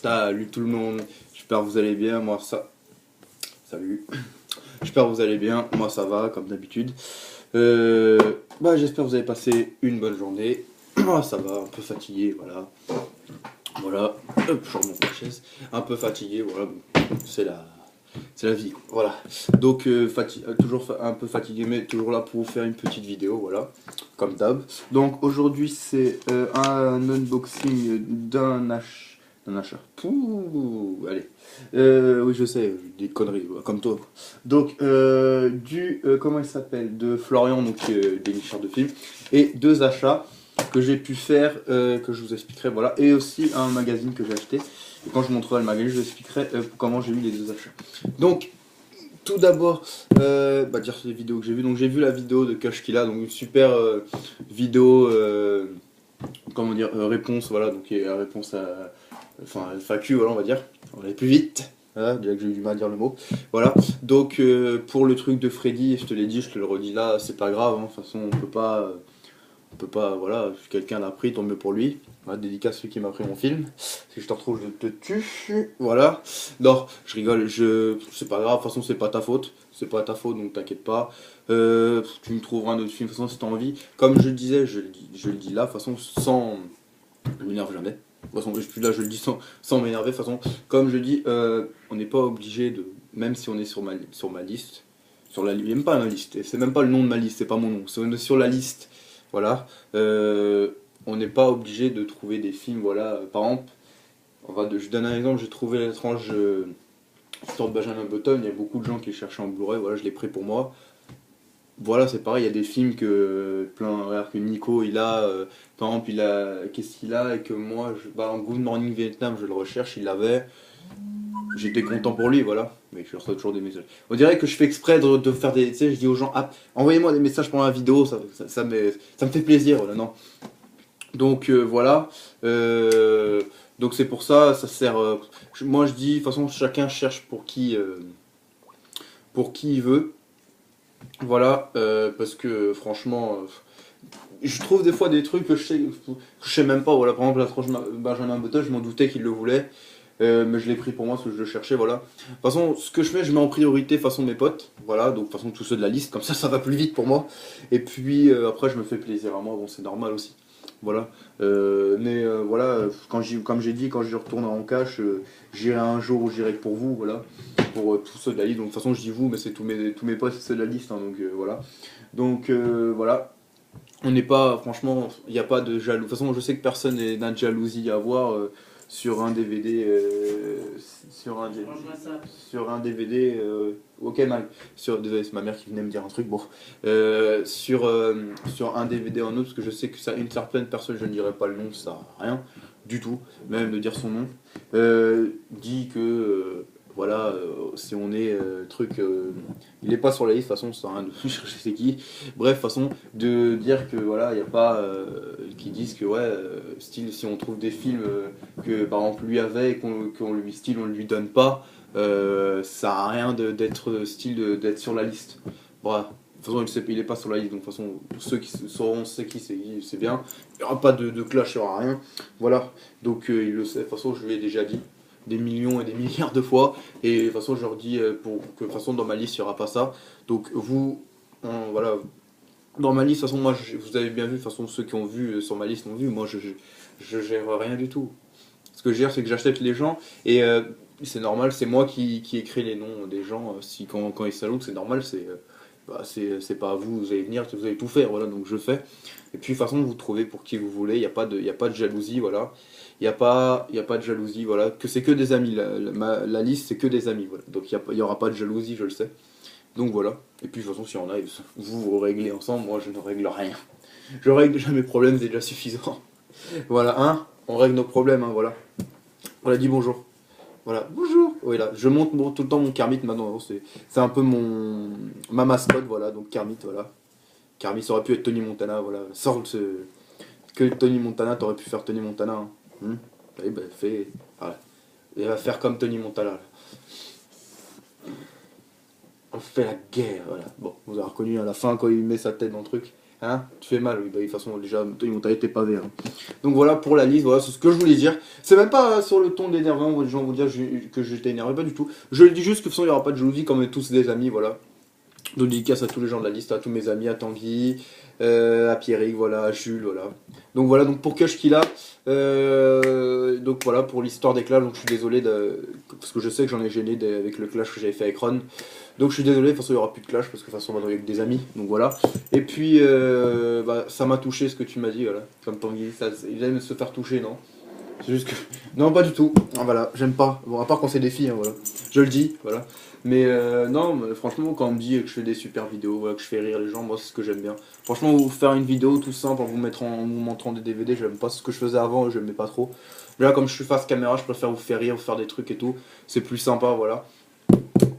Salut tout le monde, j'espère que vous allez bien, Salut, j'espère que vous allez bien, moi ça va comme d'habitude. J'espère que vous avez passé une bonne journée. Moi ça va, un peu fatigué, voilà, hop, je remonte ma chaise, un peu fatigué, voilà, bon, c'est la vie, voilà. Donc toujours un peu fatigué, mais toujours là pour vous faire une petite vidéo, voilà, comme d'hab. Donc aujourd'hui c'est un unboxing d'un achat. Pouh, allez. Oui, je sais, des conneries, voilà, comme toi. Donc, comment il s'appelle, de Florian, donc des licheurs de films, et 2 achats que j'ai pu faire, que je vous expliquerai, voilà, et aussi un magazine que j'ai acheté. Et quand je montrerai le magazine, je vous expliquerai comment j'ai eu les 2 achats. Donc, tout d'abord, dire sur les vidéos que j'ai vues. Donc, j'ai vu la vidéo de Kashkila, donc une super vidéo, comment dire, réponse, voilà, donc réponse à. Enfin, FAQ, voilà, on va dire. On va aller plus vite. Voilà, déjà que j'ai eu du mal à dire le mot. Voilà. Donc, pour le truc de Freddy, je te l'ai dit, je te le redis là, c'est pas grave. Hein, de toute façon, on peut pas, voilà, si quelqu'un l'a pris, tant mieux pour lui. Voilà, dédicace à celui qui m'a pris mon film. Si je te retrouve, je te tue. Voilà. Non, je rigole, c'est pas grave, de toute façon, c'est pas ta faute. C'est pas ta faute, donc t'inquiète pas. Tu me trouveras un autre film, de toute façon, si t'as envie. Comme je le disais, je le dis là, de toute façon, sans. Je m'énerve jamais. De toute façon, là, je le dis sans m'énerver. De toute façon, comme je dis, on n'est pas obligé de. Même si on est sur ma liste, même pas ma liste, c'est même pas le nom de ma liste, c'est pas mon nom, c'est sur la liste. Voilà. On n'est pas obligé de trouver des films, voilà. Par exemple, je donne un exemple, j'ai trouvé l'étrange histoire de Benjamin Button, il y a beaucoup de gens qui le cherchaient en Blu-ray, voilà, je l'ai pris pour moi. Voilà, c'est pareil, il y a des films regarde, que Nico il a, par exemple, qu'est-ce qu'il a, et que moi, en Good Morning Vietnam, je le recherche, il l'avait, j'étais content pour lui, voilà, mais je reçois toujours des messages. On dirait que je fais exprès de faire des, tu sais, je dis aux gens, ah, envoyez-moi des messages pendant la vidéo, ça me fait plaisir, voilà, non. Donc voilà, donc c'est pour ça, ça sert, moi je dis, de toute façon, chacun cherche pour qui il veut. Voilà, parce que franchement, je trouve des fois des trucs que je sais même pas. Voilà, par exemple, la tranche Benjamin Button, je m'en doutais qu'il le voulait, mais je l'ai pris pour moi parce que je le cherchais. Voilà. De toute façon, ce que je fais, je mets en priorité façon mes potes. Voilà, donc de toute façon, tous ceux de la liste, comme ça va plus vite pour moi. Et puis après, je me fais plaisir à moi, bon, c'est normal aussi. Voilà, voilà, comme j'ai dit, quand j'y retourne en cash, j'irai un jour où j'irai pour vous, voilà, pour tous ceux de la liste. Donc de toute façon, je dis vous, mais c'est tous mes potes, c'est ceux de la liste, hein, donc voilà. Donc voilà, on n'est pas, franchement, il n'y a pas de jaloux. De toute façon, je sais que personne n'a de jalousie à avoir sur un DVD, sur un DVD. Ok, désolé, c'est ma mère qui venait me dire un truc. Bon, sur un DVD en autre, parce que je sais que ça, une certaine personne, je ne dirais pas le nom, ça sert à rien du tout, même de dire son nom, dit que voilà, si on est il n'est pas sur la liste, de toute façon, ça sert à rien de chercher c'est qui. Bref, façon de dire que voilà, il n'y a pas qui disent que ouais, style si on trouve des films que par exemple lui avait et qu'on lui style on lui donne pas, ça sert à rien d'être sur la liste. Voilà. De toute façon, il n'est pas sur la liste, donc de toute façon, ceux qui sauront c'est qui, c'est bien. Il n'y aura pas de clash, il n'y aura rien. Voilà. Donc il le sait, de toute façon, je lui ai déjà dit des millions et des milliards de fois. Et de toute façon, je leur dis pour que de toute façon, dans ma liste, il n'y aura pas ça. Donc vous, voilà. Dans ma liste, de toute façon, moi, vous avez bien vu, de toute façon, ceux qui ont vu sur ma liste l'ont vu. Moi, je gère rien du tout. Ce que je gère, c'est que j'achète les gens et c'est normal, c'est moi qui écris les noms des gens. Si quand ils saluent, c'est normal, c'est pas à vous, vous allez venir, vous allez tout faire, voilà, donc je fais. Et puis de toute façon, vous trouvez pour qui vous voulez, il n'y a pas de jalousie, voilà. Il y a pas de jalousie, voilà. Que c'est que des amis, la liste, c'est que des amis, voilà. Donc il y aura pas de jalousie, je le sais. Donc voilà. Et puis de toute façon, si on a, vous réglez ensemble, moi je ne règle rien. Je règle déjà mes problèmes, c'est déjà suffisant. Voilà, hein, on règle nos problèmes, hein, voilà. On a dit bonjour. Voilà, bonjour. Oui, là, je monte tout le temps mon Kermit maintenant. C'est un peu ma mascotte, voilà. Donc Kermit, voilà. Kermit, ça aurait pu être Tony Montana, voilà. Que Tony Montana, t'aurais pu faire Tony Montana. Hein. Oui, bah, fais. Voilà. Il va faire comme Tony Montana. Là. On fait la guerre, voilà. Bon, vous avez reconnu à la fin quand il met sa tête dans le truc. Hein, tu fais mal, oui. Bah, de toute façon, déjà, ils m'ont taillé tes pavés. Hein. Donc voilà pour la liste, voilà, c'est ce que je voulais dire. C'est même pas sur le ton d'énervement, les gens vont dire que j'étais énervé, pas du tout. Je le dis juste que de toute façon, il n'y aura pas de jalousie, comme on est tous des amis, voilà. Donc dédicace à tous les gens de la liste, à tous mes amis, à Tanguy, à Pierrick, voilà, à Jules, voilà. Donc voilà, donc pour Kush qu'il a, donc voilà pour l'histoire des clashs, donc je suis désolé parce que je sais que j'en ai gêné avec le clash que j'avais fait avec Ron. Donc je suis désolé, de toute façon il n'y aura plus de clash parce que de toute façon maintenant il n'y a que des amis, donc voilà. Et puis bah, ça m'a touché ce que tu m'as dit, voilà, comme Tanguy, il aime se faire toucher, non? C'est juste que. Non, pas du tout. Ah, voilà, j'aime pas. Bon, à part quand c'est des filles, hein, voilà. Je le dis, voilà. Mais non, mais franchement, quand on me dit que je fais des super vidéos, voilà, que je fais rire les gens, moi c'est ce que j'aime bien. Franchement, vous faire une vidéo tout simple en vous montrant des DVD, j'aime pas ce que je faisais avant, je n'aimais pas trop. Mais là, comme je suis face caméra, je préfère vous faire rire, vous faire des trucs et tout. C'est plus sympa, voilà.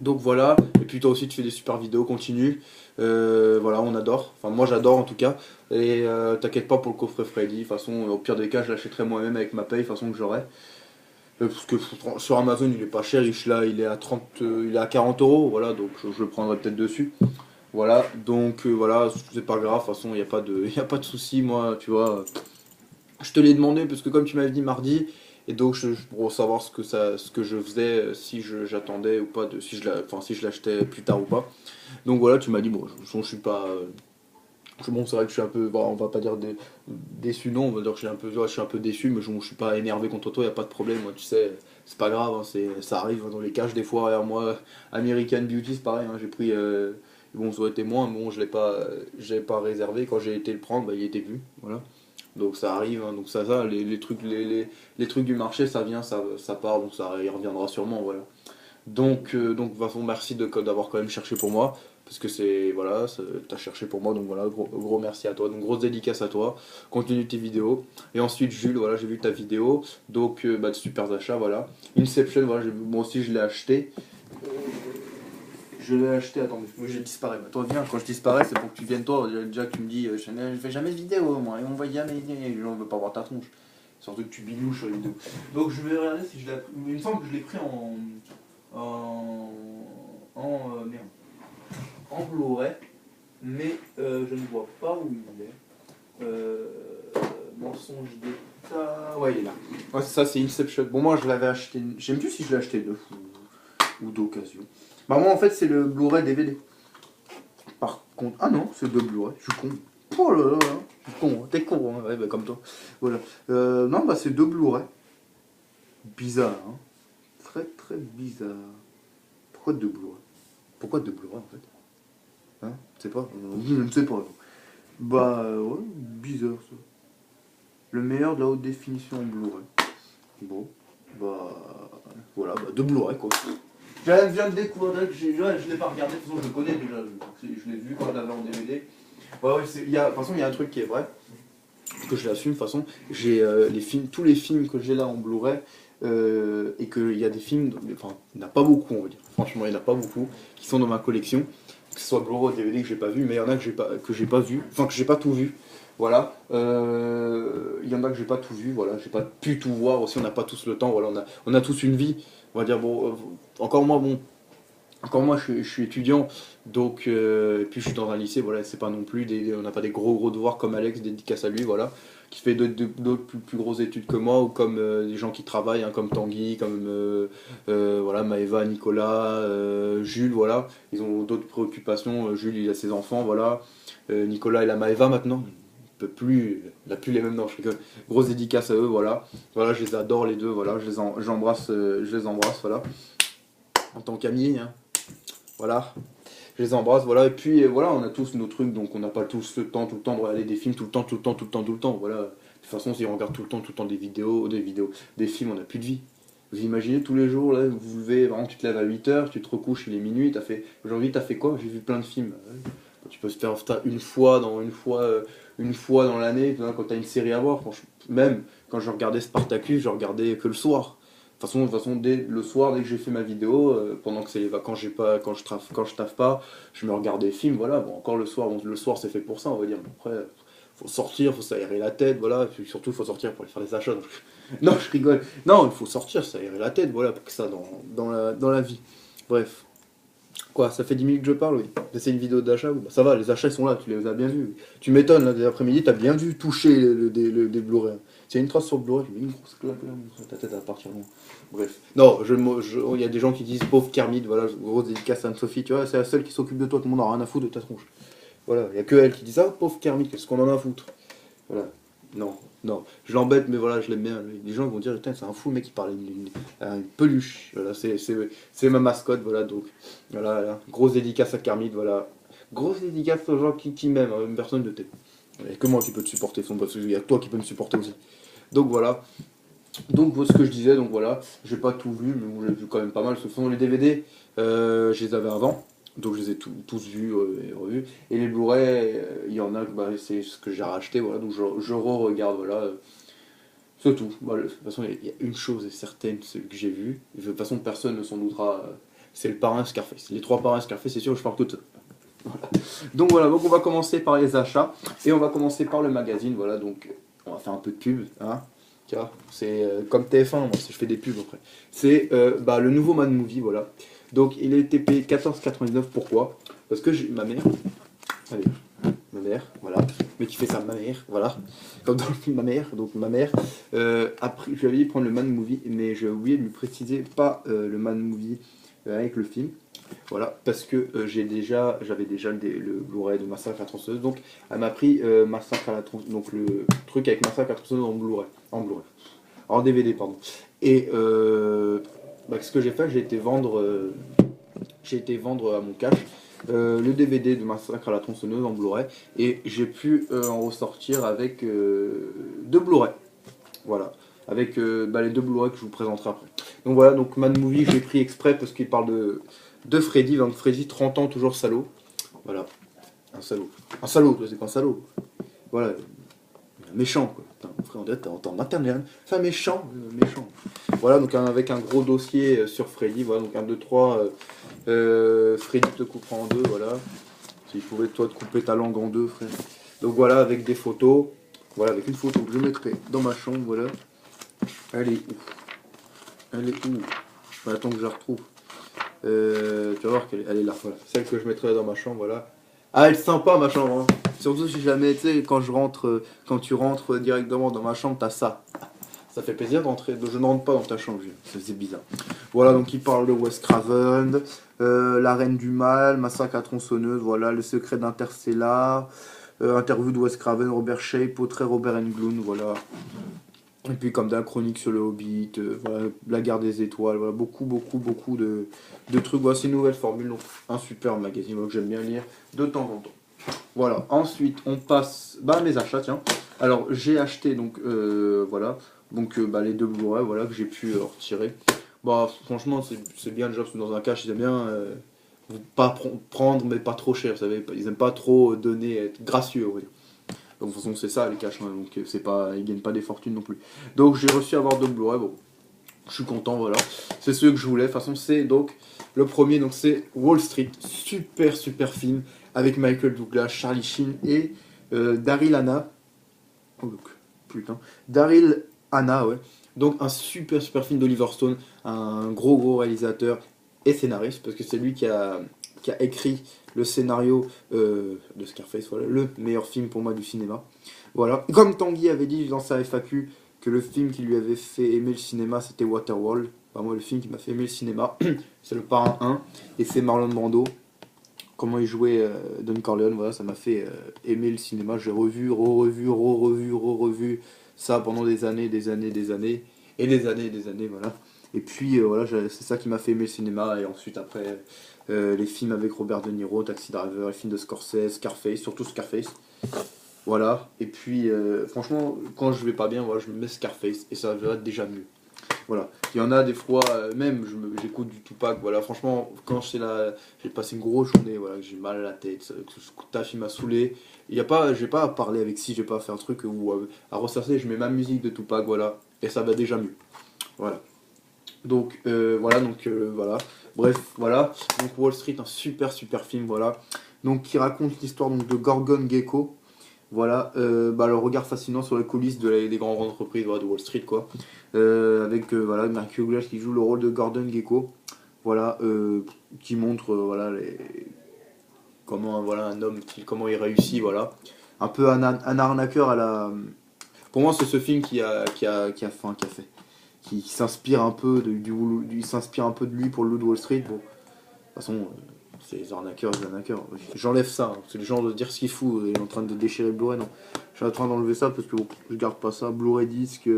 Donc voilà, et puis toi aussi tu fais des super vidéos, continue. Voilà, on adore. Enfin, moi j'adore en tout cas. Et t'inquiète pas pour le coffret Freddy. De toute façon, au pire des cas, je l'achèterai moi-même avec ma paye, de toute façon que j'aurai. Parce que sur Amazon il est pas cher, il est à 30, il est à 40 euros, voilà, donc je le prendrai peut-être dessus. Voilà, donc voilà, c'est pas grave, de toute façon il n'y a pas de, y a pas de souci, moi, tu vois. Je te l'ai demandé parce que comme tu m'avais dit mardi, et donc pour savoir ce que je faisais, si j'attendais ou pas, si je l'achetais plus tard ou pas. Donc voilà, tu m'as dit, bon, je suis pas. Bon, c'est vrai que je suis un peu, bon, on va pas dire déçu, non, on va dire que je suis un peu déçu, mais je suis pas énervé contre toi, y a pas de problème, moi, tu sais, c'est pas grave, hein, ça arrive dans les cages des fois. Regarde, moi, American Beauty, c'est pareil, hein, j'ai pris, bon, ça aurait été moins, bon, je l'ai pas réservé, quand j'ai été le prendre, bah, il était plus, voilà. Donc ça arrive, hein, donc les trucs, les trucs du marché, ça vient, ça part, donc ça y reviendra sûrement, voilà. Donc de toute façon, merci d'avoir quand même cherché pour moi, parce que voilà, t'as cherché pour moi, donc voilà, gros merci à toi, donc grosse dédicace à toi, continue tes vidéos. Et ensuite, Jules, voilà, j'ai vu ta vidéo, donc bah, de super achats, voilà. Inception, voilà, moi aussi je l'ai acheté. Je l'ai acheté, attends, mais je disparais. Bah, toi, viens, quand je disparais, c'est pour que tu viennes, toi. Déjà que tu me dis, je fais jamais de vidéo, moi, et on voit jamais, les gens ne veulent pas voir ta tronche. Surtout que tu binouches sur les vidéos. Donc, je vais regarder si je l'ai. Il me semble que je l'ai pris merde, en Blu-ray, mais je ne vois pas où il est. Mensonge d'état. Ouais, il est là. Ouais, ça, c'est Inception. Bon, moi, je l'avais acheté. Je sais plus si je l'ai acheté neuf ou d'occasion. Bah, moi, en fait, c'est le Blu-ray DVD. Par contre. Ah non, c'est de Blu-ray. Je suis con. Oh là là là. Je suis con. Hein. T'es con, hein. Ouais, bah, comme toi. Voilà. Non, bah, c'est deux Blu-ray. Bizarre, hein. Très, très bizarre. Pourquoi deux Blu-ray? Pourquoi deux Blu-ray, en fait? Hein? Je sais pas. Je ne sais pas. Bah, ouais, bizarre, ça. Le meilleur de la haute définition en Blu-ray. Bon, bah, voilà, bah, de Blu-ray, quoi. Je viens de découvrir, je l'ai pas regardé, de toute façon je le connais déjà, je l'ai vu quand je l'avais en DVD. Ouais, ouais, de toute façon il y a un truc qui est vrai, que je l'assume, de toute façon, j'ai tous les films que j'ai là en Blu-ray, et qu'il y a des films, enfin il n'y en a pas beaucoup on va dire, franchement il n'y en a pas beaucoup, qui sont dans ma collection, que ce soit Blu-ray ou DVD que j'ai pas vu, mais il y en a que j'ai pas vu, enfin que j'ai pas tout vu. Voilà, il y en a que j'ai pas tout vu, voilà, j'ai pas pu tout voir aussi, on n'a pas tous le temps, voilà, on a tous une vie, on va dire, bon, encore moi, bon, encore moi je suis étudiant, donc, et puis je suis dans un lycée, voilà, c'est pas non plus, on n'a pas des gros devoirs comme Alex, dédicace à lui, voilà, qui fait d'autres plus grosses études que moi, ou comme des gens qui travaillent, hein, comme Tanguy, comme voilà, Maëva, Nicolas, Jules, voilà, ils ont d'autres préoccupations, Jules il a ses enfants, voilà, Nicolas il a Maëva maintenant, il n'a plus les mêmes noms, je rigole. Grosse dédicace à eux, voilà. Voilà, je les adore les deux, voilà, j'embrasse, je les embrasse, voilà. En tant qu'amis, hein. Voilà. Je les embrasse, voilà. Et puis voilà, on a tous nos trucs, donc on n'a pas tous le temps, tout le temps de regarder des films, tout le temps, voilà. De toute façon, si on regarde tout le temps des films, on n'a plus de vie. Vous imaginez tous les jours, là, vous vous levez, vraiment, tu te lèves à 8h, tu te recouches, il est minuit, aujourd'hui t'as fait quoi? J'ai vu plein de films. Tu peux se faire une fois dans l'année, quand tu as une série à voir. Même quand je regardais Spartacus, je regardais que le soir. De toute façon dès le soir, dès que j'ai fait ma vidéo, pendant que c'est les vacances, quand je taffe pas, je me regardais des films, voilà. Bon, encore le soir, bon, le soir c'est fait pour ça, on va dire. Mais après, faut sortir, faut s'aérer la tête, voilà. Puis surtout, faut sortir pour aller faire des achats. Donc, non, je rigole. Non, il faut sortir, s'aérer la tête, voilà, pour que ça dans la vie. Bref. Quoi, ça fait 10 minutes que je parle, oui. C'est une vidéo d'achat, oui. Bah, ça va, les achats ils sont là, tu les as bien vus. Tu m'étonnes, là, dès l'après-midi, t'as bien vu toucher des Blu-ray. S'il y a une trace sur le Blu-ray, je mets une grosse claque là, ta tête à partir loin. Bref. Non, il y a des gens qui disent pauvre Kermit, voilà, grosse dédicace à Anne-Sophie, tu vois, c'est la seule qui s'occupe de toi, tout le monde a rien à foutre de ta tronche. Voilà, il y a que elle qui dit ça, pauvre Kermit, qu'est-ce qu'on en a à foutre. Voilà. Non, non, je l'embête, mais voilà, je l'aime bien. Les gens vont dire, putain, c'est un fou, le mec, qui parle à une peluche. Voilà, c'est ma mascotte, voilà, donc, voilà, voilà. Grosse dédicace à Kermit, voilà. Grosse dédicace aux gens qui m'aiment, hein, personne de t'aime. Il n'y a que moi qui peux te supporter, parce qu'il y a que toi qui peux me supporter aussi. Donc voilà. Donc ce que je disais, donc voilà, j'ai pas tout vu, mais bon, j'ai vu quand même pas mal. Ce sont les DVD, je les avais avant, donc je les ai tous vus et revus. Et les Blu-ray, il y en a, bah, c'est ce que j'ai racheté, voilà, donc je re-regarde, voilà. C'est tout. Bah, de toute façon, il y a une chose est certaine, celui que j'ai vu, et de toute façon, personne ne s'en doutera, c'est le parrain Scarface. Les trois parrains Scarface, c'est sûr, je parle que de ça. Voilà. Donc voilà, donc on va commencer par les achats, et on va commencer par le magazine, voilà, donc on va faire un peu de pub, hein. Tiens, c'est comme TF1, moi, si je fais des pubs après. C'est bah, le nouveau Mad Movie, voilà. Donc il est TP 14,99, pourquoi? Parce que ma mère, allez, ma mère, voilà, mais qui fait ça, ma mère, voilà, comme dans le film Ma mère, donc ma mère, après, je lui avais dit de prendre le Man Movie, mais j'ai oublié de lui préciser, pas le Man Movie avec le film, voilà, parce que j'avais déjà le Blu-ray de Massacre à la tronçonneuse, donc elle m'a pris Massacre à la tronçonneuse, donc le truc avec Massacre à la tronçonneuse en DVD, pardon. Et bah, ce que j'ai fait, j'ai été vendre à mon cash le DVD de Massacre à la tronçonneuse en Blu-ray, et j'ai pu en ressortir avec deux Blu-ray, voilà, avec bah, les deux Blu-ray que je vous présenterai après. Donc voilà, donc Mad Movie, je l'ai pris exprès parce qu'il parle de Freddy, donc Freddy 30 ans toujours salaud, voilà, un salaud, c'est pas un salaud, voilà, méchant quoi. Putain, frère, on dirait que t'es en maternelle. Enfin, méchant, méchant. Voilà, donc avec un gros dossier sur Freddy. Voilà, donc un 2 3 Freddy te coupera en deux, voilà. S'il pouvait, toi, te couper ta langue en deux, frère. Donc voilà, avec des photos. Voilà, avec une photo que je mettrai dans ma chambre, voilà. Elle est où? Elle est où? Voilà, attends que je la retrouve. Tu vas voir elle est là, voilà. Celle que je mettrai dans ma chambre, voilà. Ah, elle est sympa ma chambre, hein. Surtout si jamais, tu sais, quand tu rentres directement dans ma chambre, t'as ça. Ça fait plaisir d'entrer. Je ne rentre pas dans ta chambre, c'est bizarre. Voilà, donc il parle de Wes Craven, La Reine du Mal, Massacre à tronçonneuse, voilà, Le Secret d'Interstellar, interview de Wes Craven, Robert Shea, portrait Robert Englund, voilà. Et puis comme d'un chronique sur le Hobbit, voilà, La Guerre des Étoiles, voilà, beaucoup de trucs. Voilà, c'est une nouvelle formule, donc un super magazine que j'aime bien lire de temps en temps. Voilà, ensuite on passe à mes achats, tiens. Alors j'ai acheté donc voilà, donc bah, les deux Blu-ray, voilà, que j'ai pu retirer. Bah franchement c'est bien déjà parce que dans un cache ils aiment bien pas prendre mais pas trop cher, vous savez, ils aiment pas trop donner, être gracieux, on va dire. Donc de toute façon c'est ça les caches, hein, donc c'est pas, ils gagnent pas des fortunes non plus. Donc j'ai réussi à avoir deux Blu-ray, bon, je suis content, voilà. C'est ceux que je voulais. De toute façon, c'est donc le premier, donc c'est Wall Street, super film avec Michael Douglas, Charlie Sheen et Daryl Hannah. Oh look, putain, Daryl Hannah, ouais. Donc un super film d'Oliver Stone, un gros réalisateur et scénariste parce que c'est lui qui a écrit le scénario de Scarface, voilà, le meilleur film pour moi du cinéma. Voilà, comme Tanguy avait dit dans sa FAQ, que le film qui lui avait fait aimer le cinéma c'était Waterworld. Enfin, moi le film qui m'a fait aimer le cinéma c'est le Parrain 1 et c'est Marlon Brando. Comment il jouait Don Corleone, voilà, ça m'a fait aimer le cinéma. J'ai revu, re-revu ça pendant des années et des années, voilà. Et puis voilà, c'est ça qui m'a fait aimer le cinéma. Et ensuite après les films avec Robert De Niro, Taxi Driver, les films de Scorsese, Scarface, surtout Scarface. Voilà, et puis franchement, quand je vais pas bien, voilà, je me mets Scarface et ça va déjà mieux. Voilà, il y en a des fois, même j'écoute du Tupac, voilà, franchement, quand j'ai passé une grosse journée, voilà, que j'ai mal à la tête, que ce taf il m'a saoulé, j'ai pas à parler avec si, j'ai pas à faire un truc ou à ressasser, je mets ma musique de Tupac, voilà, et ça va déjà mieux. Voilà. Donc voilà, bref, voilà, donc Wall Street, un super film, voilà, donc qui raconte l'histoire donc de Gorgon Gecko. Voilà, bah, le regard fascinant sur les coulisses des grandes entreprises, voilà, de Wall Street, quoi. Avec voilà, Mark Douglas qui joue le rôle de Gordon Gecko. voilà, qui montre voilà, comment voilà, un homme, comment il réussit, voilà. Un peu un arnaqueur à la... Pour moi, c'est ce film qui s'inspire un peu il s'inspire un peu de lui pour le Loup de Wall Street. Bon, de toute façon, c'est les arnaqueurs, les arnaqueurs. J'enlève ça, hein. C'est le genre de dire ce qu'il fout, il est en train de déchirer le Blu-ray, non. Je suis en train d'enlever ça parce que bon, je garde pas ça. Blu-ray disque,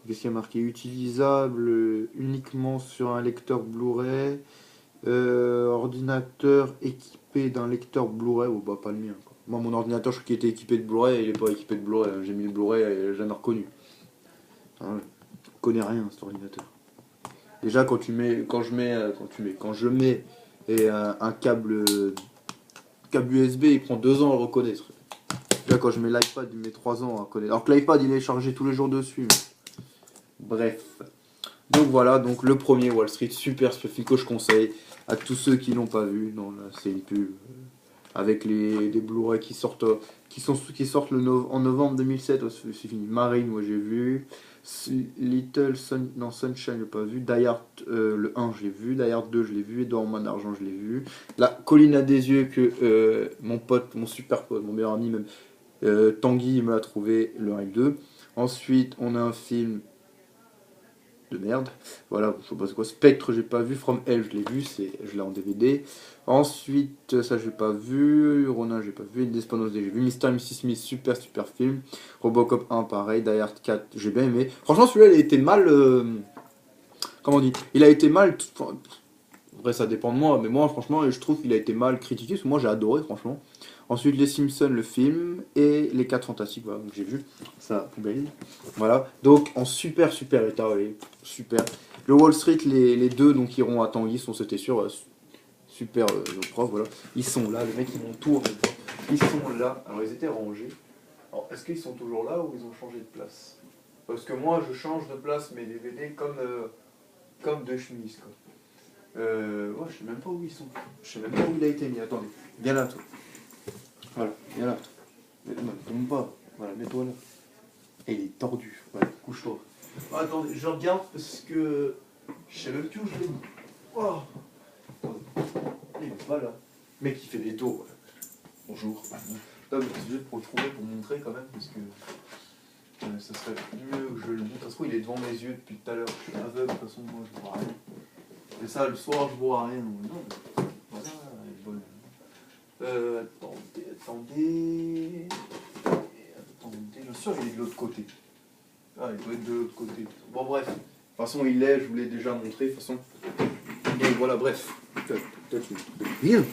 qu'est-ce qu'il y a marqué? Utilisable uniquement sur un lecteur Blu-ray, ordinateur équipé d'un lecteur Blu-ray, ou bah pas le mien, quoi. Moi, mon ordinateur, je crois qu'il était équipé de Blu-ray, il est pas équipé de Blu-ray. J'ai mis le Blu-ray et j'ai jamais reconnu. Hein, je connais rien cet ordinateur. Déjà quand je mets un câble USB, il prend 2 ans à reconnaître. Déjà quand je mets l'iPad, il met 3 ans à reconnaître. Alors que l'iPad il est chargé tous les jours dessus. Bref. Donc voilà, donc le premier Wall Street, super film que je conseille à tous ceux qui l'ont pas vu. Non, là c'est une pub avec les Blu-ray qui sortent en novembre 2007. Oh, c'est fini. Marine, moi j'ai vu. Sunshine, j'ai pas vu. Die Hard, le 1, je l'ai vu. Die Hard 2, je l'ai vu. Edouard en main d'argent, je l'ai vu. La colline à des yeux que mon pote, mon super pote, mon meilleur ami même, Tanguy me l'a trouvé, le 1 et le 2. Ensuite, on a un film de merde. Voilà, je sais pas c'est quoi. Spectre, j'ai pas vu. From Hell, je l'ai vu, je l'ai en DVD. Ensuite, ça, j'ai pas vu. Ronin, j'ai pas vu. Independence Day, j'ai vu. Mr. et Mrs. Smith, super, super film. Robocop 1, pareil. Die Hard 4, j'ai bien aimé. Franchement, celui-là, il a été mal. Comment on dit? Il a été mal. Après, ça dépend de moi, mais moi, franchement, je trouve qu'il a été mal critiqué. Parce que moi, j'ai adoré, franchement. Ensuite, Les Simpsons, le film, et Les 4 Fantastiques, voilà, donc j'ai vu, ça, poubelle. Voilà, donc en super, super état, oui, super. Le Wall Street, les deux donc, iront à Tanguy, c'était sûr, super prof, voilà. Ils sont là, les mecs, ils m'ont tout en fait. Ils sont là, alors ils étaient rangés. Alors, est-ce qu'ils sont toujours là ou ils ont changé de place? Parce que moi, je change de place mes DVD comme de chemise, quoi. Ouais, je sais même pas où ils sont. Je sais même pas où il a été mis, attendez. Viens là, toi. Voilà, viens là. Non, tombe pas. Voilà, mets-toi là. Et il est tordu. Voilà, couche-toi. Oh, attendez, je regarde parce que je sais même plus où je l'ai mis. Oh. Attendez. Il est pas là. Mec, il fait des tours. Voilà. Bonjour. Non, mais c'est juste pour le trouver, pour montrer quand même, parce que ça serait mieux que je le montre. Ça se trouve, il est devant mes yeux depuis tout à l'heure. Je suis aveugle, de toute façon, moi je vois rien. Et ça, le soir, je vois rien. Non, voilà, elle est bonne. Attendez. Bien sûr, il est de l'autre côté. Ah, il doit être de l'autre côté. Bon, bref. De toute façon, il est, je vous l'ai déjà montré. De toute façon. Donc voilà, bref. Peut-être bien.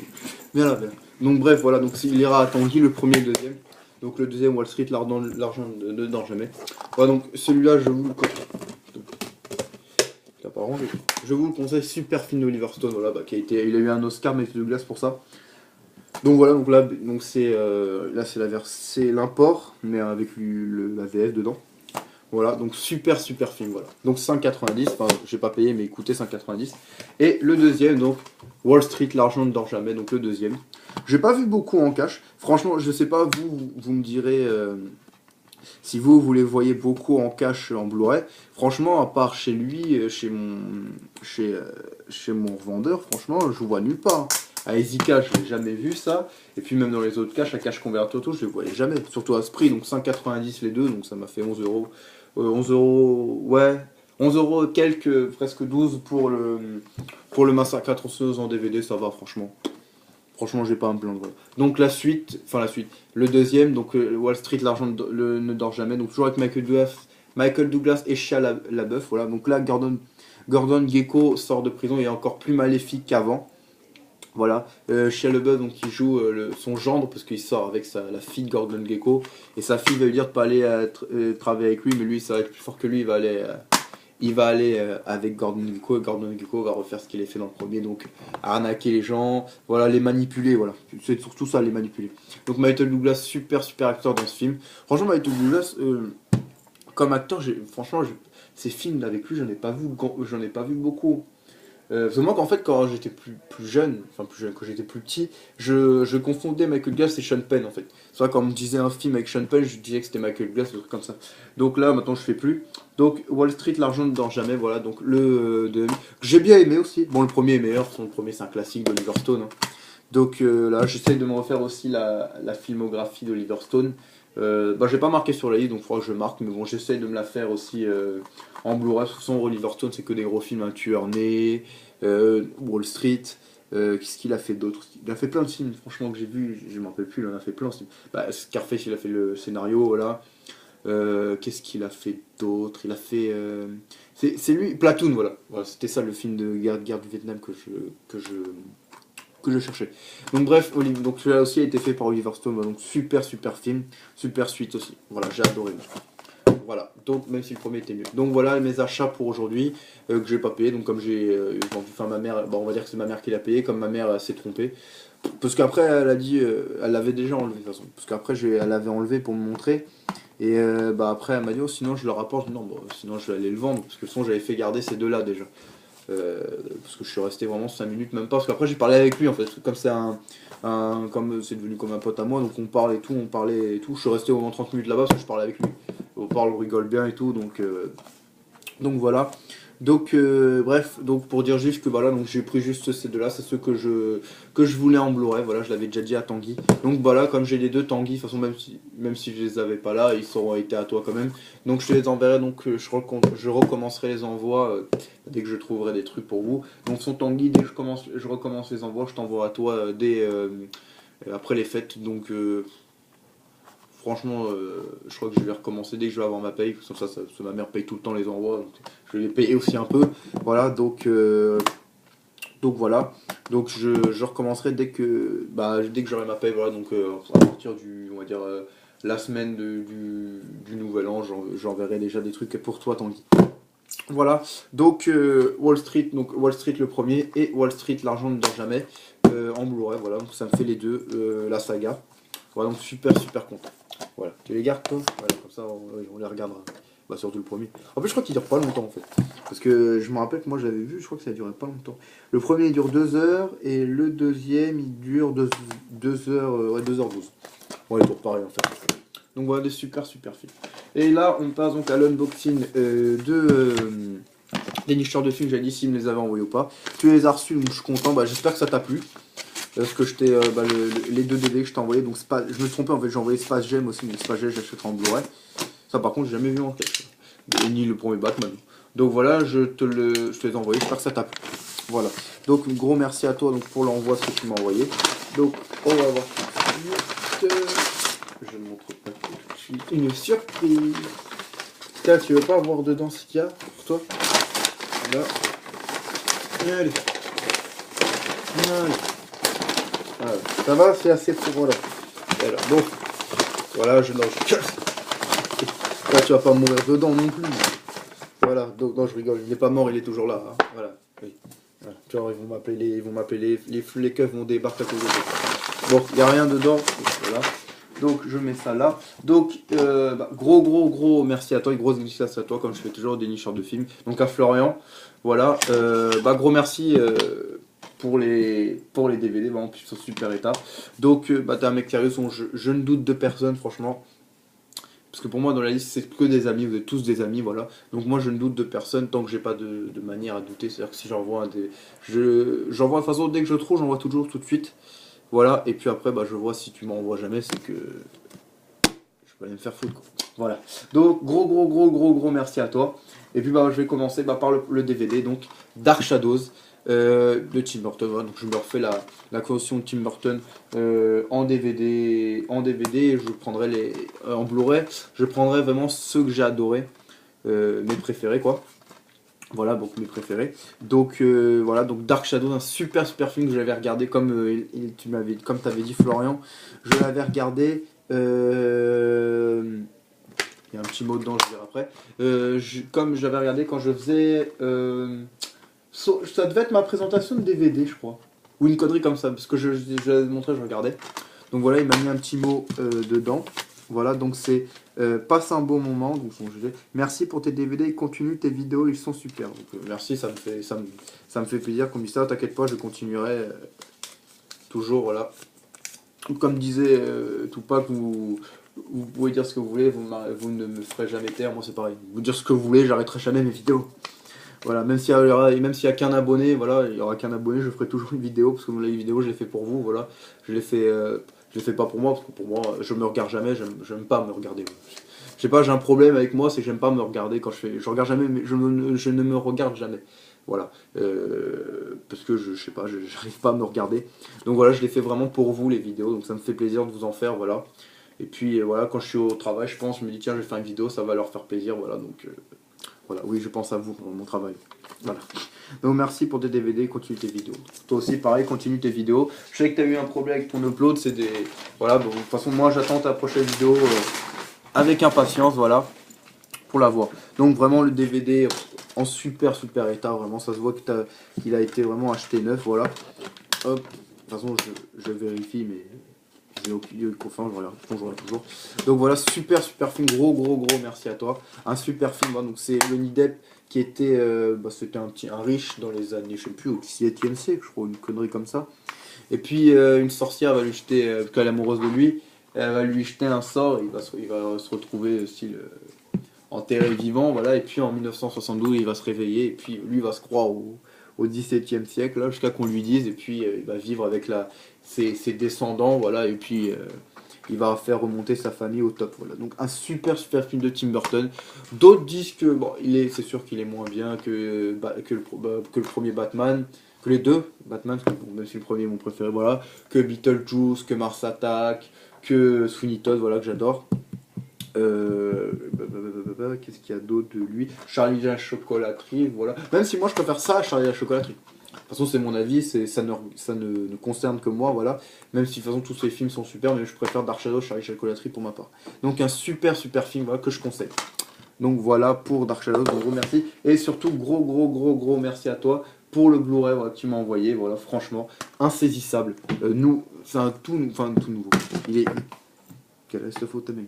Bien là, bien. Donc, bref, voilà. Donc, il ira à Tanguy, le premier et le deuxième. Donc, le deuxième, Wall Street, l'argent ne dort jamais. Voilà, donc, celui-là, je vous le conseille. Je vous le conseille, super film d'Oliver Stone, voilà, bah, il a eu un Oscar, mais de glace pour ça. Donc voilà, donc là, donc c'est l'import, mais avec la VF dedans. Voilà, donc super super film, voilà. Donc 5,90, enfin j'ai pas payé mais écoutez 5,90. Et le deuxième, donc Wall Street, l'argent ne dort jamais, donc le deuxième. J'ai pas vu beaucoup en cash. Franchement, je sais pas, vous me direz si vous les voyez beaucoup en cash en Blu-ray. Franchement, à part chez lui, chez mon revendeur, franchement, je vois nulle part. À EasyCash, je l'ai jamais vu ça. Et puis même dans les autres cash, à Cash Converter Auto, je les voyais jamais. Surtout à ce prix, donc 5,90 les deux, donc ça m'a fait 11 euros. 11 euros, ouais. 11 euros quelques, presque 12 pour le Massacre à tronçonneuse en DVD, ça va franchement. Franchement, j'ai pas à me plaindre. Voilà. Donc la suite, le deuxième, donc Wall Street, l'argent ne dort jamais, donc toujours avec Michael Douglas et Shia LaBeouf, voilà. Donc là, Gordon Gekko sort de prison, il est encore plus maléfique qu'avant. Voilà, Shia LaBeouf donc il joue son gendre parce qu'il sort avec la fille de Gordon Gekko et sa fille va lui dire de pas aller travailler avec lui, mais lui ça va être plus fort que lui, il va aller avec Gordon Gekko et Gordon Gekko va refaire ce qu'il a fait dans le premier, donc arnaquer les gens, voilà, les manipuler, voilà, c'est surtout ça, les manipuler. Donc Michael Douglas, super super acteur dans ce film. Franchement Michael Douglas comme acteur, franchement ces films avec lui j'en ai pas vu beaucoup. Parce que moi, en fait, quand j'étais plus jeune, enfin plus jeune, quand j'étais plus petit, je confondais Michael Glass et Sean Penn en fait. C'est vrai, quand on me disait un film avec Sean Penn, je disais que c'était Michael Glass, des trucs comme ça. Donc là, maintenant, je fais plus. Donc Wall Street, l'argent ne dort jamais, voilà. Donc que j'ai bien aimé aussi. Bon, le premier est meilleur, le premier c'est un classique d'Oliver Stone, hein. Donc là, j'essaye de me refaire aussi la filmographie d'Oliver Stone. J'ai pas marqué sur la liste, donc il faudra que je marque, mais bon, j'essaye de me la faire aussi en Blu-ray. De toute façon, Oliver Stone, c'est que des gros films, Un tueur né, Wall Street. Qu'est-ce qu'il a fait d'autre? Il a fait plein de films, franchement, que j'ai vu, je m'en rappelle plus, il en a fait plein. Scarface, il a fait le scénario, voilà. Qu'est-ce qu'il a fait d'autre? Il a fait. C'est lui, Platoon, voilà. Voilà, c'était ça le film de guerre du Vietnam que je cherchais. Donc bref, donc celui-là aussi a été fait par Oliver Stone, voilà, donc super film, super suite aussi. Voilà, j'ai adoré. Voilà, donc même si le premier était mieux. Donc voilà mes achats pour aujourd'hui que j'ai pas payé. Donc comme j'ai vendu, enfin ma mère, on va dire que c'est ma mère qui l'a payé, comme ma mère s'est trompée. Parce qu'après elle a dit, elle l'avait déjà enlevé de toute façon. Parce qu'après elle l'avait enlevé pour me montrer. Et après elle m'a dit, oh, sinon je le rapporte. Non, bon, sinon je vais aller le vendre. Parce que sinon j'avais fait garder ces deux-là déjà. Parce que je suis resté vraiment 5 minutes, même pas. Parce qu'après j'ai parlé avec lui en fait. Comme c'est comme c'est devenu comme un pote à moi, donc on parle et tout, on parlait et tout. Je suis resté au moins 30 minutes là-bas parce que je parlais avec lui. On parle, on rigole bien et tout, donc voilà. Donc bref, donc pour dire juste que voilà, donc j'ai pris juste ces deux-là, c'est ceux que je voulais en Blu-ray. Voilà, je l'avais déjà dit à Tanguy. Donc voilà, comme j'ai les deux Tanguy, de toute façon même si je les avais pas là, ils auront été à toi quand même. Donc je te les enverrai, donc je recommencerai les envois dès que je trouverai des trucs pour vous. Donc son Tanguy, dès que je recommence les envois, je t'envoie à toi dès après les fêtes. Donc franchement, je crois que je vais recommencer dès que je vais avoir ma paye. Ça, ma mère paye tout le temps les envois. Donc je vais les payer aussi un peu. Voilà, donc voilà. Donc je recommencerai dès que j'aurai ma paye. Voilà, donc à partir on va dire, la semaine du nouvel an, j'enverrai déjà des trucs pour toi, Tanguy. Voilà, donc Wall Street le premier et Wall Street l'argent ne dort jamais en Blu-ray. Voilà, donc ça me fait les deux, la saga. Voilà, donc super content. Voilà, tu les gardes toi? Voilà, comme ça on les regardera. Bah surtout le premier. En plus je crois qu'il dure pas longtemps en fait. Parce que je me rappelle que moi j'avais vu, je crois que ça durait pas longtemps. Le premier il dure 2 heures et le deuxième il dure 2 heures, 2h12. Bon il dure pareil en fait. Donc voilà des super films. Et là on passe donc à l'unboxing des nicheurs de films, j'avais dit s'ils me les avaient envoyés ou pas. Tu les as reçus, donc je suis content, j'espère que ça t'a plu. Parce que je t'ai les deux DVD que je t'ai envoyé, donc je me suis trompé en fait, j'ai envoyé Space Jam aussi, mais Space Jam j'achèterai en Blu-ray. Ça par contre j'ai jamais vu en cash. Et ni le premier Batman. Donc voilà, je te les ai envoyés, j'espère que ça t'a plu. Voilà. Donc un gros merci à toi donc, pour l'envoi ce que tu m'as envoyé. Donc on va voir tout de suite. Je ne montre pas tout de suite. Une surprise. Tiens, tu veux pas voir dedans ce qu'il y a pour toi? Là. Allez. Allez. Voilà. Ça va, c'est assez pour voilà. Alors, donc, voilà, je casse. Là, tu vas pas mourir dedans non plus. Voilà, donc non, je rigole, il n'est pas mort, il est toujours là. Hein. Voilà, oui. Voilà. Tu vois, ils vont m'appeler, les keufs vont débarquer à cause de ça. Bon, il n'y a rien dedans. Voilà. Donc, je mets ça là. Donc, gros merci à toi et grosse dédicace à toi, comme je fais toujours des nicheurs de films. Donc, à Florian. Voilà. Gros merci. Pour les DVD, en plus, ils sont super état. Donc, t'es un mec sérieux, je ne doute de personne, franchement. Parce que pour moi, dans la liste, c'est que des amis, vous êtes tous des amis, voilà. Donc, moi, je ne doute de personne tant que j'ai pas de manière à douter. C'est-à-dire que si j'envoie j'envoie de toute façon, dès que je trouve, j'envoie toujours tout de suite. Voilà, et puis après, je vois si tu m'envoies jamais, c'est que je vais aller me faire foutre, quoi. Voilà. Donc, gros merci à toi. Et puis, je vais commencer par le DVD, donc Dark Shadows. De Tim Burton, voilà. Donc je me refais la collection de Tim Burton en DVD et je prendrai en Blu-ray, je prendrai vraiment ceux que j'ai adorés, mes préférés quoi. Voilà, donc mes préférés. Donc voilà, donc Dark Shadow, un super film que j'avais regardé comme t'avais dit Florian, je l'avais regardé. Il y a un petit mot dedans, je dirai après. Comme j'avais regardé quand je faisais ça devait être ma présentation de DVD, je crois. Ou une connerie comme ça, parce que je l'avais montré, je regardais. Donc voilà, il m'a mis un petit mot dedans. Voilà, donc c'est passe un bon moment. Donc, merci pour tes DVD et continue tes vidéos, ils sont super. Donc, merci, ça me fait plaisir qu'on me dise ça. T'inquiète pas, je continuerai toujours. Voilà. Comme disait Tupac, vous pouvez dire ce que vous voulez, vous ne me ferez jamais taire. Moi, c'est pareil. Vous dire ce que vous voulez, j'arrêterai jamais mes vidéos. Voilà, même s'il y a qu'un abonné, voilà, il y aura qu'un abonné, je ferai toujours une vidéo parce que les vidéos, je les fais pour vous, voilà. Je les fais pas pour moi parce que pour moi, je me regarde jamais, j'aime pas me regarder. Je sais pas, j'ai un problème avec moi, c'est que j'aime pas me regarder quand je regarde jamais, mais je ne me regarde jamais. Voilà, parce que je sais pas, j'arrive pas à me regarder. Donc voilà, je les fais vraiment pour vous les vidéos, donc ça me fait plaisir de vous en faire, voilà. Et puis voilà, quand je suis au travail, je me dis tiens, je vais faire une vidéo, ça va leur faire plaisir, voilà. Donc voilà, oui, je pense à vous pour mon travail. Voilà. Donc merci pour tes DVD, continue tes vidéos. Toi aussi, pareil, continue tes vidéos. Je sais que tu as eu un problème avec ton upload, c'est des... Voilà, bon, de toute façon, moi j'attends ta prochaine vidéo avec impatience, voilà, pour la voir. Donc vraiment le DVD en super état, vraiment, ça se voit qu'il a été vraiment acheté neuf, voilà. Hop, de toute façon, je vérifie, mais... J'ai aucune idée de confiance, je regarde toujours. Donc voilà, super film, gros merci à toi. Un super film, hein, donc c'est Johnny Depp qui était, c'était un riche dans les années, je sais plus, au 17e siècle, je crois, une connerie comme ça. Et puis une sorcière va lui jeter, parce qu'elle est amoureuse de lui, elle va lui jeter un sort, il va se retrouver style enterré vivant, voilà. Et puis en 1972, il va se réveiller, et puis lui va se croire au 17e siècle, là, jusqu'à qu'on lui dise, et puis il va vivre avec ses descendants, voilà, et puis il va faire remonter sa famille au top, voilà. Donc un super film de Tim Burton. D'autres disent que, bon, c'est sûr qu'il est moins bien que le premier Batman, que les deux Batman, bon, même si le premier est mon préféré, voilà, que Beetlejuice, que Mars Attack, que Sweeney Todd, voilà, que j'adore. Qu'est-ce qu'il y a d'autre de lui? Charlie la chocolaterie, voilà. Même si moi je préfère ça à Charlie la chocolaterie. De toute façon, c'est mon avis, ça ne concerne que moi, voilà. Même si de toute façon tous ces films sont super, mais je préfère Dark Shadow, Charlie la chocolaterie pour ma part. Donc un super film, voilà, que je conseille. Donc voilà pour Dark Shadow, donc gros merci. Et surtout gros merci à toi pour le Blu-ray, voilà, que tu m'as envoyé, voilà, franchement, insaisissable. C'est un tout nouveau. Il est... Quelle reste faute, mec.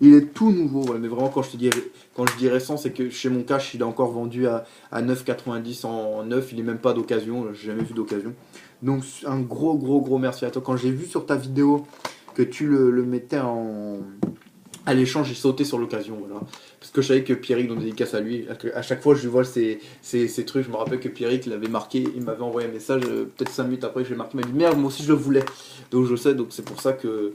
Il est tout nouveau, ouais, mais vraiment quand je dis récent, c'est que chez mon cash, il est encore vendu à 9,90 en neuf, il n'est même pas d'occasion, j'ai jamais vu d'occasion. Donc un gros merci à toi. Quand j'ai vu sur ta vidéo que tu le mettais à l'échange, j'ai sauté sur l'occasion, voilà. Parce que je savais que Pierrick, dans dédicace à lui, à chaque fois je lui vois ces trucs, je me rappelle que Pierrick l'avait marqué, il m'avait envoyé un message, peut-être 5 minutes après, je l'ai marqué, il m'a dit merde, moi aussi je le voulais. Donc je sais, donc c'est pour ça que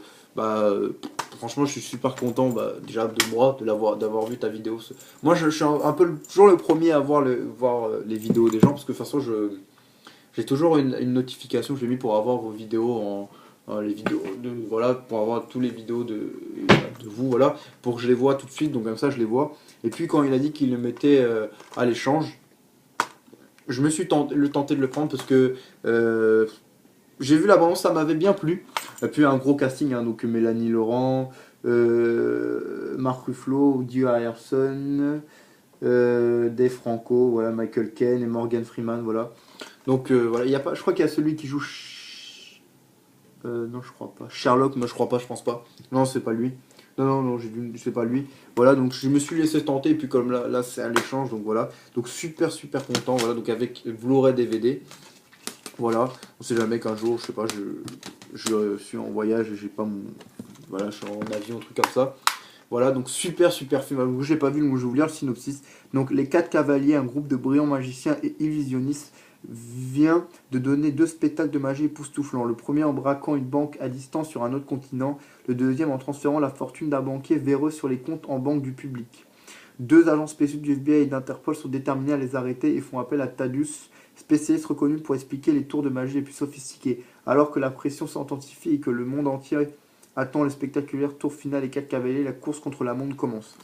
franchement je suis super content déjà de moi d'avoir vu ta vidéo. Moi je suis un peu toujours le premier à voir les vidéos des gens parce que de toute façon j'ai toujours une notification que j'ai mis pour avoir vos vidéos les vidéos voilà, pour avoir tous les vidéos de vous, voilà, pour que je les vois tout de suite, donc comme ça je les vois. Et puis quand il a dit qu'il le mettait à l'échange, je me suis tenté de le prendre parce que j'ai vu la bande, ça m'avait bien plu. Et puis un gros casting, hein, donc Mélanie Laurent, Marc Ruffalo, Woody Harrelson, Dave Franco, voilà, Michael Caine et Morgan Freeman, voilà. Donc voilà, il y a pas, je crois qu'il y a celui qui joue non, je crois pas. Sherlock, moi je crois pas, je pense pas. Non, c'est pas lui. Non, c'est pas lui. Voilà, donc je me suis laissé tenter, et puis comme là c'est à l'échange, donc voilà. Donc super content, voilà, donc avec Blu-ray DVD. Voilà, on sait jamais qu'un jour, je sais pas, je suis en voyage et j'ai pas mon... Voilà, je suis en avion, un truc comme ça. Voilà, donc super film. Alors, je l'ai pas vu, donc je vais vous lire le synopsis. Donc, les 4 cavaliers, un groupe de brillants magiciens et illusionnistes, vient de donner 2 spectacles de magie époustouflants. Le premier en braquant une banque à distance sur un autre continent, le deuxième en transférant la fortune d'un banquier véreux sur les comptes en banque du public. 2 agents spéciaux du FBI et d'Interpol sont déterminés à les arrêter et font appel à Thaddeus, spécialiste reconnu pour expliquer les tours de magie les plus sophistiqués. Alors que la pression s'intensifie et que le monde entier attend le spectaculaire tour final et 4 cavaliers, la course contre la montre commence.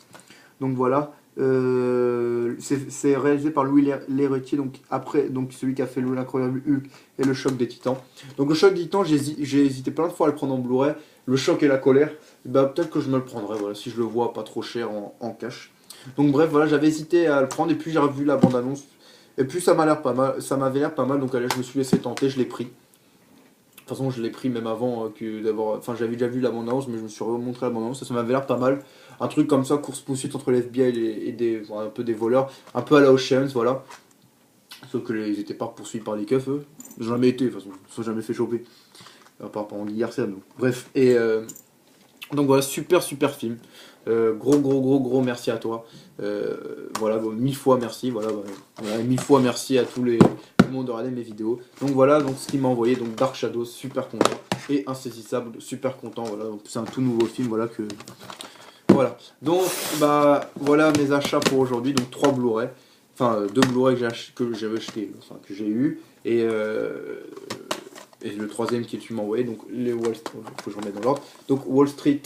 Donc voilà, c'est réalisé par Louis Leterrier, donc celui qui a fait l'incroyable Hulk et le choc des titans. Donc le choc des titans, j'ai hésité plein de fois à le prendre en Blu-ray. Le choc et la colère, peut-être que je me le prendrai, voilà, si je le vois pas trop cher en cash. Donc bref, voilà, j'avais hésité à le prendre et puis j'ai revu la bande-annonce. Et puis ça m'avait l'air pas mal, donc allez, je me suis laissé tenter, je l'ai pris. De toute toute façon, je l'ai pris même avant que d'avoir. Enfin, j'avais déjà vu la bande-annonce, mais je me suis remontré la bande-annonce, ça m'avait l'air pas mal. Un truc comme ça, course-poursuite entre les FBI un peu des voleurs, un peu à la Oceans, voilà. Sauf que ils étaient pas poursuivis par les keufs, eux. Ils ont jamais été, de toute façon, ils se sont jamais fait choper. À part par Anguille Garcia, donc. Bref, et donc voilà, super film. Gros merci à toi. Voilà, bon, 1000 fois merci. Voilà, 1000 fois merci à tout le monde de regarder mes vidéos. Donc voilà, donc ce qu'il m'a envoyé, donc Dark Shadows, super content. Et Insaisissable, super content. Voilà, donc c'est un tout nouveau film, voilà que. Voilà. Donc bah voilà mes achats pour aujourd'hui. Donc 3 Blu-ray. Enfin 2 Blu-ray que j'avais acheté, enfin que j'ai eu. Et le troisième qui tu m'as envoyé, donc les Wall Street, faut que je remette dans l'ordre. Donc Wall Street,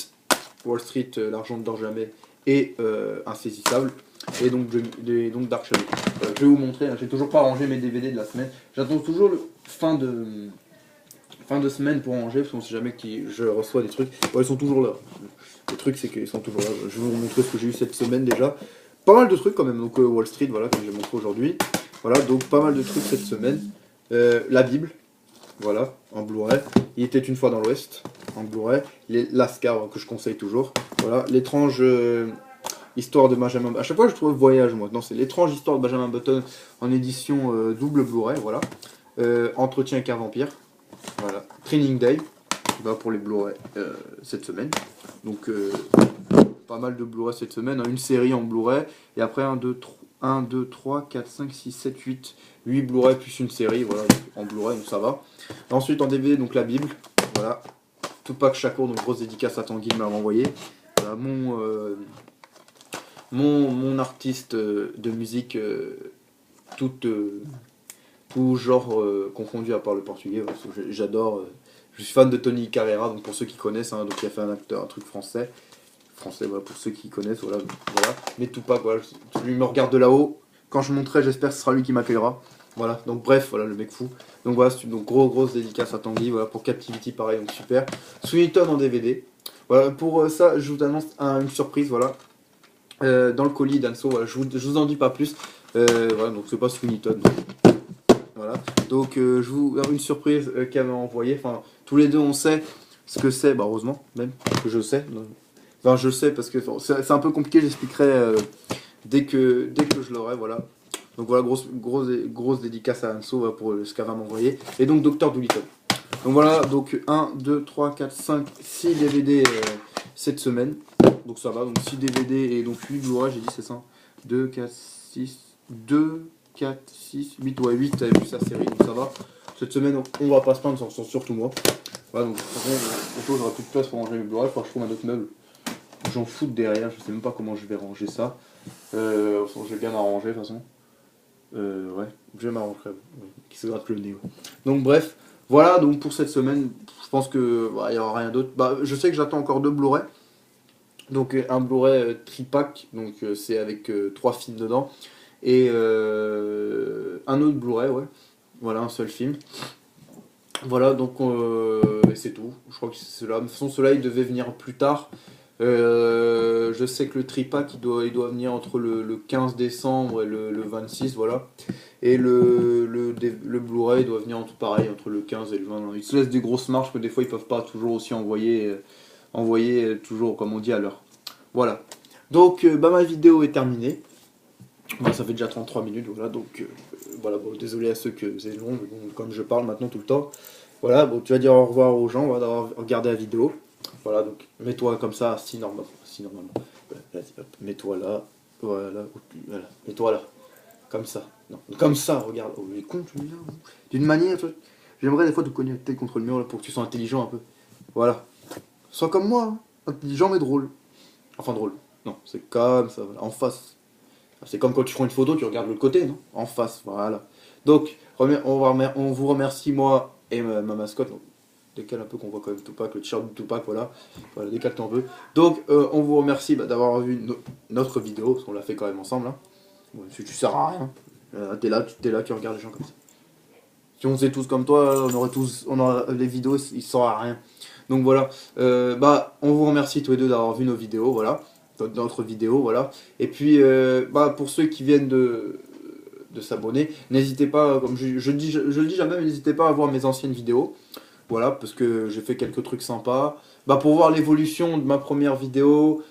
l'argent ne dort jamais, et Insaisissable, et donc, Dark Shadow. Je vais vous montrer, hein, j'ai toujours pas rangé mes DVD de la semaine. J'attends toujours le fin de semaine pour ranger, parce qu'on sait jamais qui je reçois des trucs. Bon, ils sont toujours là. Le truc c'est qu'ils sont toujours là. Je vais vous montrer ce que j'ai eu cette semaine déjà. Pas mal de trucs quand même, donc Wall Street, voilà, que j'ai montré aujourd'hui. Voilà, donc pas mal de trucs cette semaine. La Bible. Voilà, en Blu-ray. Il était une fois dans l'Ouest, en Blu-ray. Lascar, que je conseille toujours. Voilà, l'étrange histoire de Benjamin. À chaque fois, je trouve voyage, moi. Non, c'est l'étrange histoire de Benjamin Button en édition double Blu-ray. Voilà. Entretien avec un vampire. Voilà. Training Day. Bah, pour les Blu-ray cette semaine. Donc, pas mal de Blu-ray cette semaine. Une série en Blu-ray. Et après, 1, 2, 3, 4, 5, 6, 7, 8 Blu-ray plus une série, voilà, en Blu-ray, donc ça va. Ensuite en DVD, donc la Bible, voilà. Tupac Shakur, donc grosse dédicace à Tanguy, m'a renvoyé. Voilà, mon artiste de musique, tout genre confondu à part le portugais, parce que j'adore. Je suis fan de Tony Carreira, donc pour ceux qui connaissent, hein, donc il a fait un truc français, voilà, pour ceux qui connaissent, voilà. Mais Tupac, voilà, lui me regarde de là-haut. Quand je monterai, j'espère que ce sera lui qui m'accueillera. Voilà, donc bref, voilà le mec fou. Donc voilà, donc grosse dédicace à Tanguy, voilà, pour Captivity pareil, donc super. Swinton en DVD. Voilà, pour ça, je vous annonce une surprise, voilà. Dans le colis d'Anso, voilà, je vous en dis pas plus. Voilà, donc c'est pas Swinton. Voilà, donc je vous une surprise qu'elle m'a envoyée. Enfin, tous les deux on sait ce que c'est, bah heureusement, même que je sais. Enfin, je sais parce que c'est un peu compliqué, j'expliquerai dès que je l'aurai, voilà. Donc voilà, grosse dédicace à Anso pour ce qu'elle va m'envoyer. Et donc Dr. Dolittle. Donc voilà, donc 1, 2, 3, 4, 5, 6 DVD cette semaine. Donc ça va, donc 6 DVD et donc 8 Blu-ray, j'ai dit c'est ça. 2, 4, 6, 2, 4, 6, 8, ouais 8, t'avais vu sa série, donc ça va. Cette semaine, on va pas se plaindre, surtout moi. Voilà, donc de toute façon, j'aurai plus de place pour ranger mes Blu-ray, il faudra que je trouve un autre meuble. J'en fous derrière, je sais même pas comment je vais ranger ça. Je vais bien m'arranger de toute façon. Ouais, je vais m'arranger. Ouais, qui se gratte le nez. Ouais. Donc bref, voilà donc pour cette semaine. Je pense que il y aura rien d'autre. Bah, je sais que j'attends encore 2 Blu-ray. Donc un Blu-ray tripack, donc c'est avec 3 films dedans. Et un autre Blu-ray, ouais. Voilà, un seul film. Voilà, donc et c'est tout. Je crois que c'est cela. De toute façon, cela il devait venir plus tard. Je sais que le tripack il doit venir entre le 15 décembre et le 26, voilà. Et le Blu-ray doit venir entre le 15 et le 20. Ils se laissent des grosses marges que des fois ils peuvent pas toujours aussi envoyer toujours comme on dit à l'heure. Voilà. Donc ma vidéo est terminée. Bon, ça fait déjà 33 minutes, voilà, donc voilà, bon, désolé à ceux que c'est long, mais bon, comme je parle maintenant tout le temps. Voilà, bon, tu vas dire au revoir aux gens, voilà, d'avoir regardé la vidéo. Voilà, donc mets-toi comme ça, assis normalement. Vas-y, hop, mets-toi là, voilà, mets-toi là, comme ça. Non, comme ça, regarde. Oh, il est con, tu me dis, d'une manière, j'aimerais des fois te connecter contre le mur là, pour que tu sois intelligent un peu. Voilà. Sois comme moi, hein. Intelligent mais drôle. Enfin drôle. Non, c'est comme ça, voilà, en face. C'est comme quand tu prends une photo, tu regardes l'autre côté, non? En face, voilà. Donc, on vous remercie, moi et ma mascotte. Donc, décale un peu qu'on voit quand même Tupac, le t-shirt de Tupac, voilà. Voilà, décale-toi un peu. Donc, on vous remercie d'avoir vu notre vidéo, parce qu'on l'a fait quand même ensemble. Hein. Bon, tu sers à rien. T'es là, tu regardes les gens comme ça. Si on faisait tous comme toi, les vidéos, ils servent à rien. Donc voilà, on vous remercie tous les deux d'avoir vu nos vidéos, voilà. Notre vidéo, voilà. Et puis, pour ceux qui viennent de s'abonner, n'hésitez pas, comme je le dis jamais, mais n'hésitez pas à voir mes anciennes vidéos. Voilà, parce que j'ai fait quelques trucs sympas. Bah, pour voir l'évolution de ma première vidéo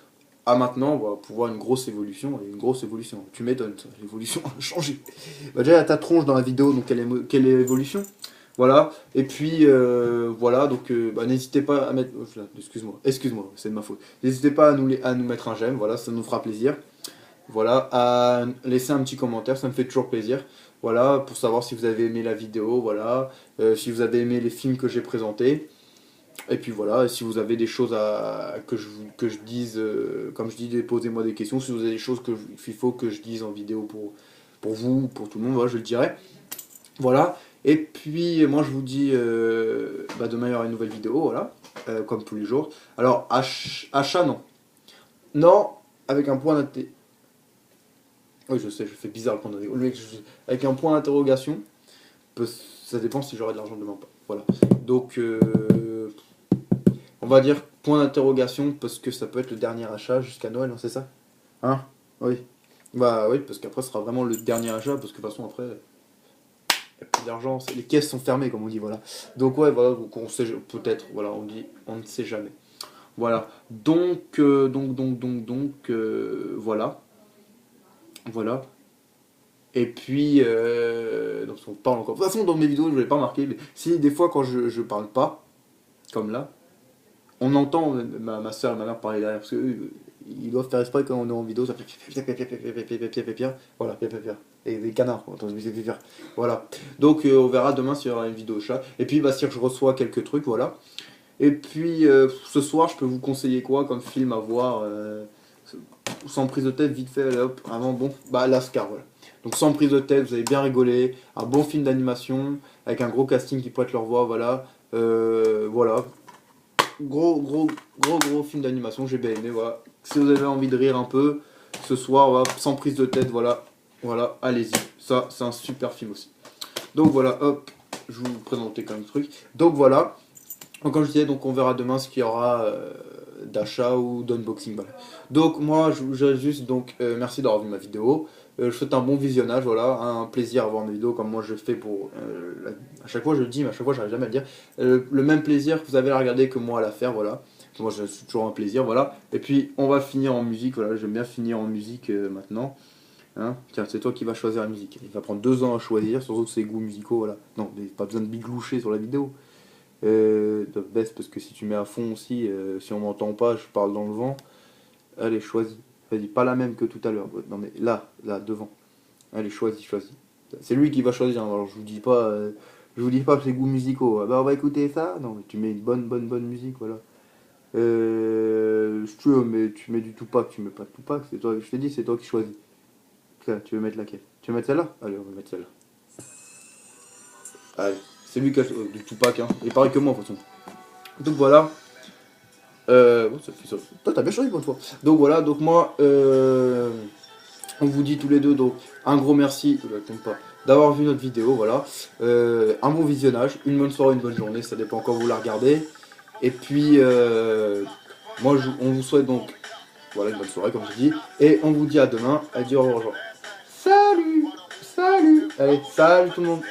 à maintenant, voilà, pour voir une grosse évolution. Et une grosse évolution. Tu m'étonnes, ça, l'évolution a changé. Bah, déjà, il y a ta tronche dans la vidéo, donc quelle est l'évolution? Voilà, et puis voilà, donc bah, n'hésitez pas à mettre. Oh, excuse-moi, c'est de ma faute. N'hésitez pas à nous mettre un j'aime, voilà, ça nous fera plaisir. Voilà, à laisser un petit commentaire, ça me fait toujours plaisir. Voilà, pour savoir si vous avez aimé la vidéo, voilà, si vous avez aimé les films que j'ai présentés. Et puis voilà, si vous avez des choses que je dise, comme je dis, posez-moi des questions. Si vous avez des choses qu'il faut que je dise en vidéo pour vous, pour tout le monde, voilà, je le dirai. Voilà, et puis moi je vous dis, bah, demain il y aura une nouvelle vidéo, voilà, comme tous les jours. Alors, achat, non. Non, avec un point d'interrogation. Oui, je sais, je fais bizarre le point d'interrogation. Avec un point d'interrogation, ça dépend si j'aurai de l'argent demain ou pas. Voilà. Donc, on va dire point d'interrogation parce que ça peut être le dernier achat jusqu'à Noël, non, c'est ça? Hein? Oui. Bah oui, parce qu'après ce sera vraiment le dernier achat parce que de toute façon après, il n'y a plus d'argent, les caisses sont fermées comme on dit, voilà. Donc ouais, voilà, donc on sait peut-être, voilà, on dit, on ne sait jamais. Voilà. Voilà. Voilà. Et puis, donc on parle encore. De toute façon, dans mes vidéos, je ne l'ai pas marqué, mais si des fois quand je parle pas, comme là, on entend ma soeur et ma mère parler derrière, parce qu'ils doivent faire exprès quand on est en vidéo, ça fait voilà, et des canards, voilà. Donc on verra demain s'il y aura une vidéo chat. Et puis bah, si je reçois quelques trucs, voilà. Et puis ce soir, je peux vous conseiller quoi comme film à voir sans prise de tête, vite fait, allez, hop, avant, bon, bah Lascar, voilà. Donc sans prise de tête, vous avez bien rigolé, un bon film d'animation, avec un gros casting qui prête leur voix, voilà. Voilà. Gros film d'animation, j'ai bien aimé, voilà. Si vous avez envie de rire un peu, ce soir, voilà, sans prise de tête, voilà. Voilà, allez-y. Ça, c'est un super film aussi. Donc voilà, hop, je vous présenter quand même le truc. Donc voilà. Donc, comme je disais, donc on verra demain ce qu'il y aura d'achat ou d'unboxing. Voilà. Donc moi, je juste donc merci d'avoir vu ma vidéo. Je souhaite un bon visionnage, voilà, un plaisir à voir mes vidéos comme moi je fais pour. À chaque fois je le dis, mais à chaque fois j'arrive jamais à le dire. Le même plaisir que vous avez à regarder que moi à la faire, voilà. Moi je suis toujours un plaisir, voilà. Et puis on va finir en musique, voilà. J'aime bien finir en musique maintenant. Hein, tiens, c'est toi qui vas choisir la musique. Il va prendre 2 ans à choisir, surtout ses goûts musicaux, voilà. Non, mais pas besoin de bigloucher sur la vidéo. Baisse parce que si tu mets à fond aussi, si on m'entend pas, je parle dans le vent. Allez, choisis. Vas-y, pas la même que tout à l'heure. Non mais là, devant. Allez, choisis. C'est lui qui va choisir. Alors je vous dis pas ses goûts musicaux. Ah bah on va écouter ça. Non, mais tu mets une bonne musique, voilà. Si tu veux, mais tu mets du Tupac, tu mets pas de Tupac. C'est toi. Je t'ai dit, c'est toi qui choisis. Tiens, tu veux mettre laquelle? Tu veux mettre celle-là? Allez, on va mettre celle-là. Allez, c'est lui qui a du Tupac, hein. Il paraît que moi, de toute façon. Donc voilà. Bon, ça fait ça. Toi, t'as bien choisi pour une fois. Donc voilà, donc moi, on vous dit tous les deux, donc un gros merci, d'avoir vu notre vidéo, voilà. Un bon visionnage, une bonne soirée, une bonne journée, ça dépend quand vous la regardez. Et puis, on vous souhaite donc, voilà, une bonne soirée, comme je dis. Et on vous dit à demain. Adieu, au revoir. Salut. Allez, salut tout le monde.